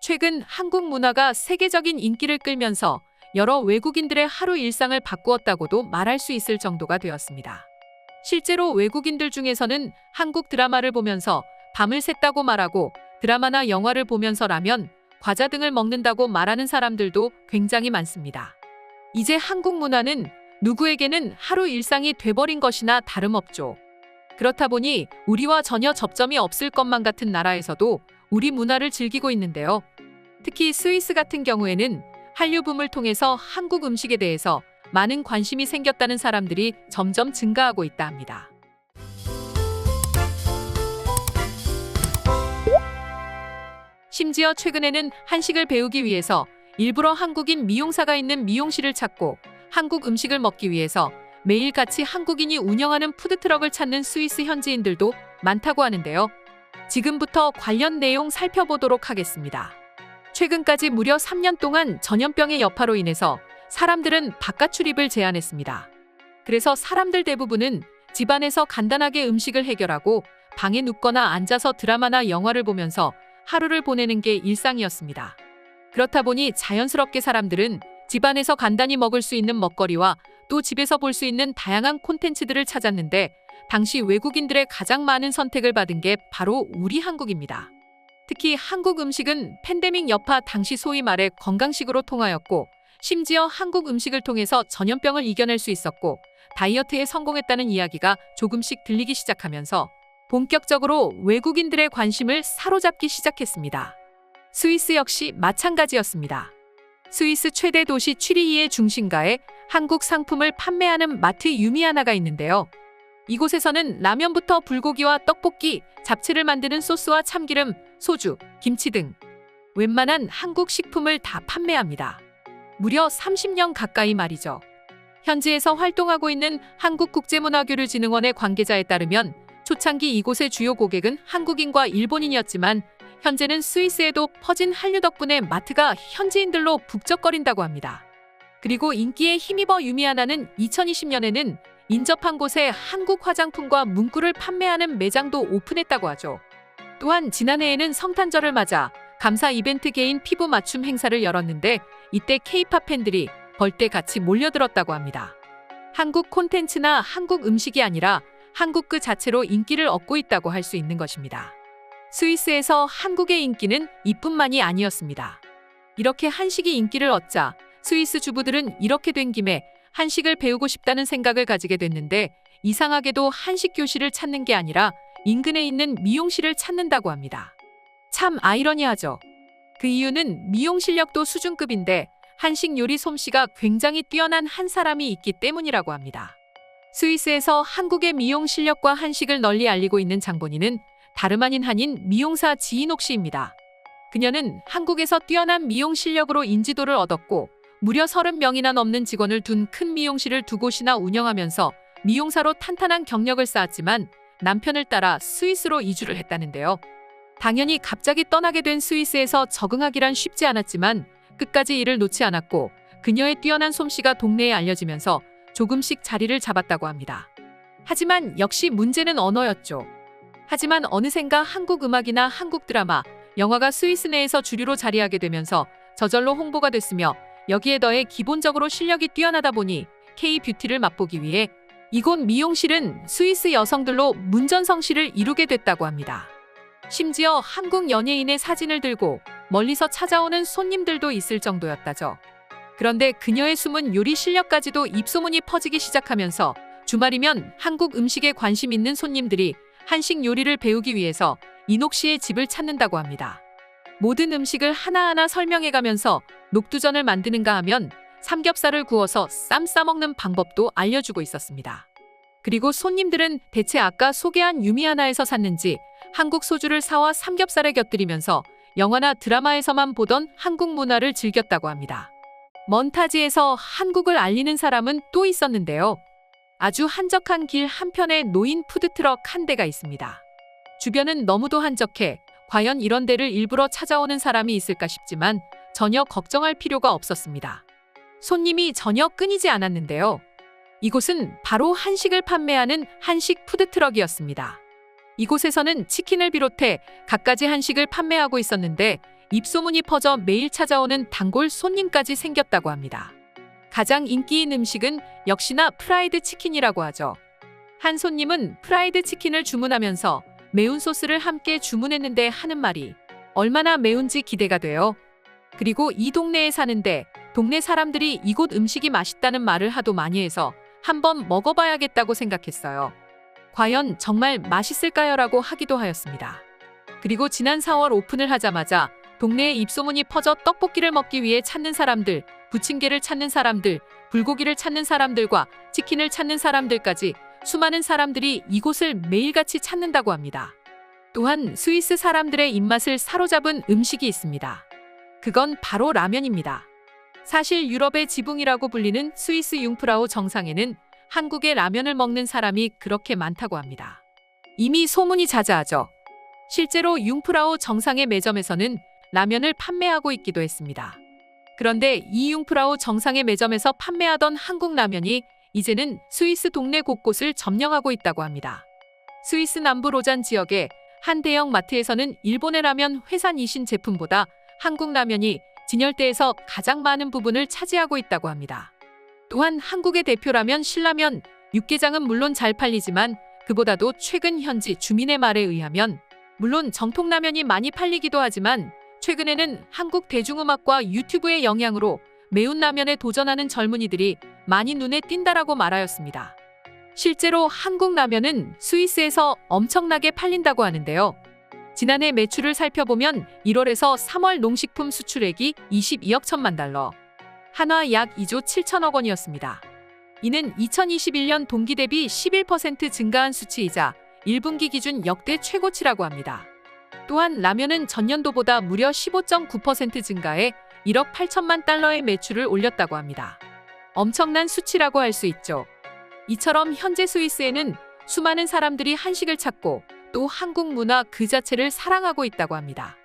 최근 한국 문화가 세계적인 인기를 끌면서 여러 외국인들의 하루 일상을 바꾸었다고도 말할 수 있을 정도가 되었습니다. 실제로 외국인들 중에서는 한국 드라마를 보면서 밤을 샜다고 말하고 드라마나 영화를 보면서 라면, 과자 등을 먹는다고 말하는 사람들도 굉장히 많습니다. 이제 한국 문화는 누구에게는 하루 일상이 돼버린 것이나 다름없죠. 그렇다 보니 우리와 전혀 접점이 없을 것만 같은 나라에서도 우리 문화를 즐기고 있는데요. 특히 스위스 같은 경우에는 한류 붐을 통해서 한국 음식에 대해서 많은 관심이 생겼다는 사람들이 점점 증가하고 있다 합니다. 심지어 최근에는 한식을 배우기 위해서 일부러 한국인 미용사가 있는 미용실을 찾고 한국 음식을 먹기 위해서 매일같이 한국인이 운영하는 푸드트럭을 찾는 스위스 현지인들도 많다고 하는데요. 지금부터 관련 내용 살펴보도록 하겠습니다. 최근까지 무려 3년 동안 전염병의 여파로 인해서 사람들은 바깥 출입을 제한했습니다. 그래서 사람들 대부분은 집안에서 간단하게 음식을 해결하고 방에 눕거나 앉아서 드라마나 영화를 보면서 하루를 보내는 게 일상이었습니다. 그렇다 보니 자연스럽게 사람들은 집안에서 간단히 먹을 수 있는 먹거리와 또 집에서 볼 수 있는 다양한 콘텐츠들을 찾았는데 당시 외국인들의 가장 많은 선택을 받은 게 바로 우리 한국입니다. 특히 한국 음식은 팬데믹 여파 당시 소위 말해 건강식으로 통하였고 심지어 한국 음식을 통해서 전염병을 이겨낼 수 있었고 다이어트에 성공했다는 이야기가 조금씩 들리기 시작하면서 본격적으로 외국인들의 관심을 사로잡기 시작했습니다. 스위스 역시 마찬가지였습니다. 스위스 최대 도시 취리히의 중심가에 한국 상품을 판매하는 마트 유미하나가 있는데요. 이곳에서는 라면부터 불고기와 떡볶이, 잡채를 만드는 소스와 참기름, 소주, 김치 등 웬만한 한국 식품을 다 판매합니다. 무려 30년 가까이 말이죠. 현지에서 활동하고 있는 한국국제문화교류진흥원의 관계자에 따르면 초창기 이곳의 주요 고객은 한국인과 일본인이었지만 현재는 스위스에도 퍼진 한류 덕분에 마트가 현지인들로 북적거린다고 합니다. 그리고 인기에 힘입어 유미하나는 2020년에는 인접한 곳에 한국 화장품과 문구를 판매하는 매장도 오픈했다고 하죠. 또한 지난해에는 성탄절을 맞아 감사 이벤트 개인 피부 맞춤 행사를 열었는데 이때 K-팝 팬들이 벌떼같이 몰려들었다고 합니다. 한국 콘텐츠나 한국 음식이 아니라 한국 그 자체로 인기를 얻고 있다고 할 수 있는 것입니다. 스위스에서 한국의 인기는 이뿐만이 아니었습니다. 이렇게 한식이 인기를 얻자 스위스 주부들은 이렇게 된 김에 한식을 배우고 싶다는 생각을 가지게 됐는데 이상하게도 한식 교실을 찾는 게 아니라 인근에 있는 미용실을 찾는다고 합니다. 참 아이러니하죠. 그 이유는 미용 실력도 수준급인데 한식 요리 솜씨가 굉장히 뛰어난 한 사람이 있기 때문이라고 합니다. 스위스에서 한국의 미용 실력과 한식을 널리 알리고 있는 장본인은 다름 아닌 한인 미용사 지인옥 씨입니다. 그녀는 한국에서 뛰어난 미용 실력으로 인지도를 얻었고 무려 30명이나 넘는 직원을 둔 큰 미용실을 두 곳이나 운영하면서 미용사로 탄탄한 경력을 쌓았지만 남편을 따라 스위스로 이주를 했다는데요. 당연히 갑자기 떠나게 된 스위스에서 적응하기란 쉽지 않았지만 끝까지 일을 놓지 않았고 그녀의 뛰어난 솜씨가 동네에 알려지면서 조금씩 자리를 잡았다고 합니다. 하지만 역시 문제는 언어였죠. 하지만 어느샌가 한국 음악이나 한국 드라마, 영화가 스위스 내에서 주류로 자리하게 되면서 저절로 홍보가 됐으며 여기에 더해 기본적으로 실력이 뛰어나다 보니 K-뷰티를 맛보기 위해 이곳 미용실은 스위스 여성들로 문전성시를 이루게 됐다고 합니다. 심지어 한국 연예인의 사진을 들고 멀리서 찾아오는 손님들도 있을 정도였다죠. 그런데 그녀의 숨은 요리 실력까지도 입소문이 퍼지기 시작하면서 주말이면 한국 음식에 관심 있는 손님들이 한식 요리를 배우기 위해서 인옥 씨의 집을 찾는다고 합니다. 모든 음식을 하나하나 설명해가면서 녹두전을 만드는가 하면 삼겹살을 구워서 쌈 싸먹는 방법도 알려주고 있었습니다. 그리고 손님들은 대체 아까 소개한 유미하나에서 샀는지 한국 소주를 사와 삼겹살에 곁들이면서 영화나 드라마에서만 보던 한국 문화를 즐겼다고 합니다. 먼타지에서 한국을 알리는 사람은 또 있었는데요. 아주 한적한 길 한편에 놓인 푸드트럭 한 대가 있습니다. 주변은 너무도 한적해 과연 이런 데를 일부러 찾아오는 사람이 있을까 싶지만 전혀 걱정할 필요가 없었습니다. 손님이 전혀 끊이지 않았는데요. 이곳은 바로 한식을 판매하는 한식 푸드트럭이었습니다. 이곳에서는 치킨을 비롯해 갖가지 한식을 판매하고 있었는데 입소문이 퍼져 매일 찾아오는 단골 손님까지 생겼다고 합니다. 가장 인기인 음식은 역시나 프라이드 치킨이라고 하죠. 한 손님은 프라이드 치킨을 주문하면서 매운 소스를 함께 주문했는데 하는 말이 얼마나 매운지 기대가 돼요. 그리고 이 동네에 사는데 동네 사람들이 이곳 음식이 맛있다는 말을 하도 많이 해서 한번 먹어봐야겠다고 생각했어요. 과연 정말 맛있을까요? 라고 하기도 하였습니다. 그리고 지난 4월 오픈을 하자마자 동네에 입소문이 퍼져 떡볶이를 먹기 위해 찾는 사람들, 부침개를 찾는 사람들, 불고기를 찾는 사람들과 치킨을 찾는 사람들까지 수많은 사람들이 이곳을 매일같이 찾는다고 합니다. 또한 스위스 사람들의 입맛을 사로잡은 음식이 있습니다. 그건 바로 라면입니다. 사실 유럽의 지붕이라고 불리는 스위스 융프라우 정상에는 한국의 라면을 먹는 사람이 그렇게 많다고 합니다. 이미 소문이 자자하죠. 실제로 융프라우 정상의 매점에서는 라면을 판매하고 있기도 했습니다. 그런데 이 융프라우 정상의 매점에서 판매하던 한국 라면이 이제는 스위스 동네 곳곳을 점령하고 있다고 합니다. 스위스 남부 로잔 지역의 한 대형 마트에서는 일본의 라면 회사이신 제품보다 한국 라면이 진열대에서 가장 많은 부분을 차지하고 있다고 합니다. 또한 한국의 대표라면 신라면, 육개장은 물론 잘 팔리지만 그보다도 최근 현지 주민의 말에 의하면 물론 정통라면이 많이 팔리기도 하지만 최근에는 한국 대중음악과 유튜브의 영향으로 매운 라면에 도전하는 젊은이들이 많이 눈에 띈다라고 말하였습니다. 실제로 한국 라면은 스위스에서 엄청나게 팔린다고 하는데요. 지난해 매출을 살펴보면 1월에서 3월 농식품 수출액이 22억 1천만 달러, 한화 약 2조 7천억 원이었습니다. 이는 2021년 동기 대비 11% 증가한 수치이자 1분기 기준 역대 최고치라고 합니다. 또한 라면은 전년도보다 무려 15.9% 증가해 1억 8천만 달러의 매출을 올렸다고 합니다. 엄청난 수치라고 할 수 있죠. 이처럼 현재 스위스에는 수많은 사람들이 한식을 찾고 또 한국 문화 그 자체를 사랑하고 있다고 합니다.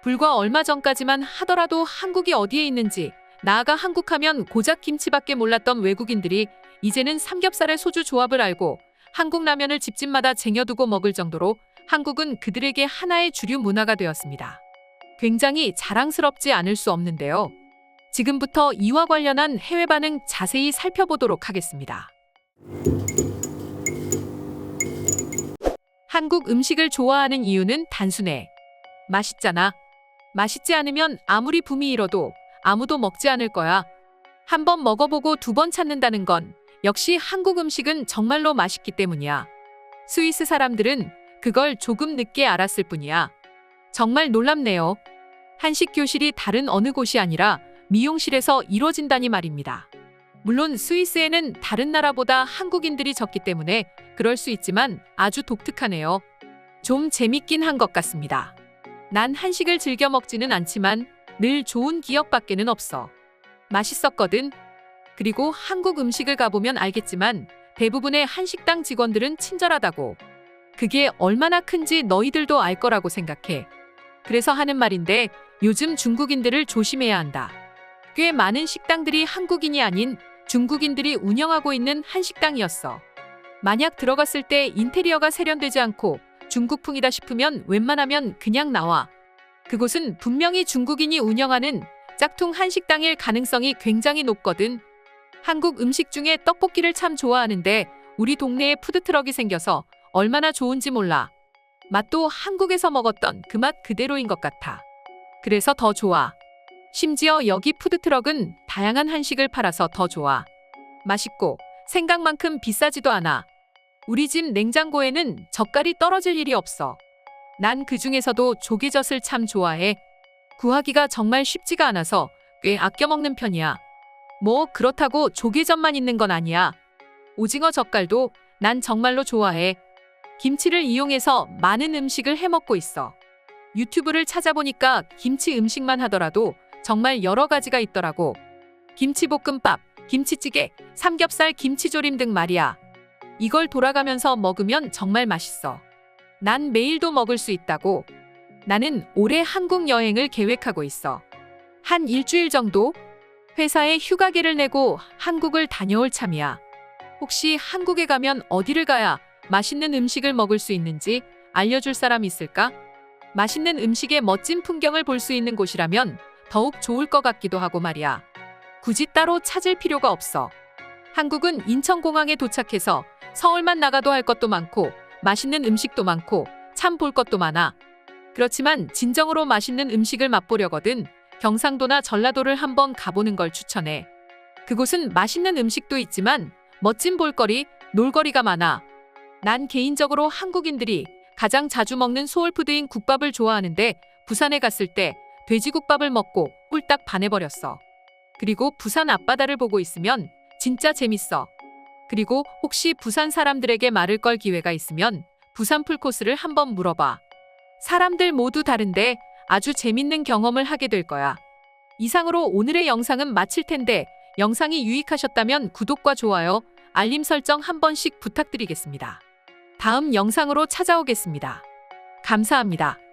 불과 얼마 전까지만 하더라도 한국이 어디에 있는지, 나아가 한국하면 고작 김치밖에 몰랐던 외국인들이 이제는 삼겹살의 소주 조합을 알고 한국 라면을 집집마다 쟁여두고 먹을 정도로 한국은 그들에게 하나의 주류 문화가 되었습니다. 굉장히 자랑스럽지 않을 수 없는데요. 지금부터 이와 관련한 해외 반응 자세히 살펴보도록 하겠습니다. 한국 음식을 좋아하는 이유는 단순해. 맛있잖아. 맛있지 않으면 아무리 붐이 일어도 아무도 먹지 않을 거야. 한번 먹어보고 두 번 찾는다는 건 역시 한국 음식은 정말로 맛있기 때문이야. 스위스 사람들은 그걸 조금 늦게 알았을 뿐이야. 정말 놀랍네요. 한식 교실이 다른 어느 곳이 아니라 미용실에서 이루어진다니 말입니다. 물론 스위스에는 다른 나라보다 한국인들이 적기 때문에 그럴 수 있지만 아주 독특하네요. 좀 재밌긴 한 것 같습니다. 난 한식을 즐겨 먹지는 않지만 늘 좋은 기억밖에는 없어. 맛있었거든. 그리고 한국 음식을 가보면 알겠지만 대부분의 한식당 직원들은 친절하다고. 그게 얼마나 큰지 너희들도 알 거라고 생각해. 그래서 하는 말인데 요즘 중국인들을 조심해야 한다. 꽤 많은 식당들이 한국인이 아닌 중국인들이 운영하고 있는 한식당이었어. 만약 들어갔을 때 인테리어가 세련되지 않고 중국풍이다 싶으면 웬만하면 그냥 나와. 그곳은 분명히 중국인이 운영하는 짝퉁 한식당일 가능성이 굉장히 높거든. 한국 음식 중에 떡볶이를 참 좋아하는데 우리 동네에 푸드트럭이 생겨서 얼마나 좋은지 몰라. 맛도 한국에서 먹었던 그 맛 그대로인 것 같아. 그래서 더 좋아. 심지어 여기 푸드트럭은 다양한 한식을 팔아서 더 좋아. 맛있고 생각만큼 비싸지도 않아. 우리 집 냉장고에는 젓갈이 떨어질 일이 없어. 난 그중에서도 조개젓을 참 좋아해. 구하기가 정말 쉽지가 않아서 꽤 아껴 먹는 편이야. 뭐 그렇다고 조개젓만 있는 건 아니야. 오징어 젓갈도 난 정말로 좋아해. 김치를 이용해서 많은 음식을 해먹고 있어. 유튜브를 찾아보니까 김치 음식만 하더라도 정말 여러 가지가 있더라고. 김치볶음밥, 김치찌개, 삼겹살 김치조림 등 말이야. 이걸 돌아가면서 먹으면 정말 맛있어. 난 매일도 먹을 수 있다고. 나는 올해 한국 여행을 계획하고 있어. 한 일주일 정도? 회사에 휴가계를 내고 한국을 다녀올 참이야. 혹시 한국에 가면 어디를 가야 맛있는 음식을 먹을 수 있는지 알려줄 사람 있을까? 맛있는 음식에 멋진 풍경을 볼 수 있는 곳이라면 더욱 좋을 것 같기도 하고 말이야. 굳이 따로 찾을 필요가 없어. 한국은 인천공항에 도착해서 서울만 나가도 할 것도 많고 맛있는 음식도 많고 참 볼 것도 많아. 그렇지만 진정으로 맛있는 음식을 맛보려거든 경상도나 전라도를 한번 가보는 걸 추천해. 그곳은 맛있는 음식도 있지만 멋진 볼거리, 놀거리가 많아. 난 개인적으로 한국인들이 가장 자주 먹는 소울푸드인 국밥을 좋아하는데 부산에 갔을 때 돼지국밥을 먹고 홀딱 반해버렸어. 그리고 부산 앞바다를 보고 있으면 진짜 재밌어. 그리고 혹시 부산 사람들에게 말을 걸 기회가 있으면 부산 풀코스를 한번 물어봐. 사람들 모두 다른데 아주 재밌는 경험을 하게 될 거야. 이상으로 오늘의 영상은 마칠 텐데 영상이 유익하셨다면 구독과 좋아요, 알림 설정 한 번씩 부탁드리겠습니다. 다음 영상으로 찾아오겠습니다. 감사합니다.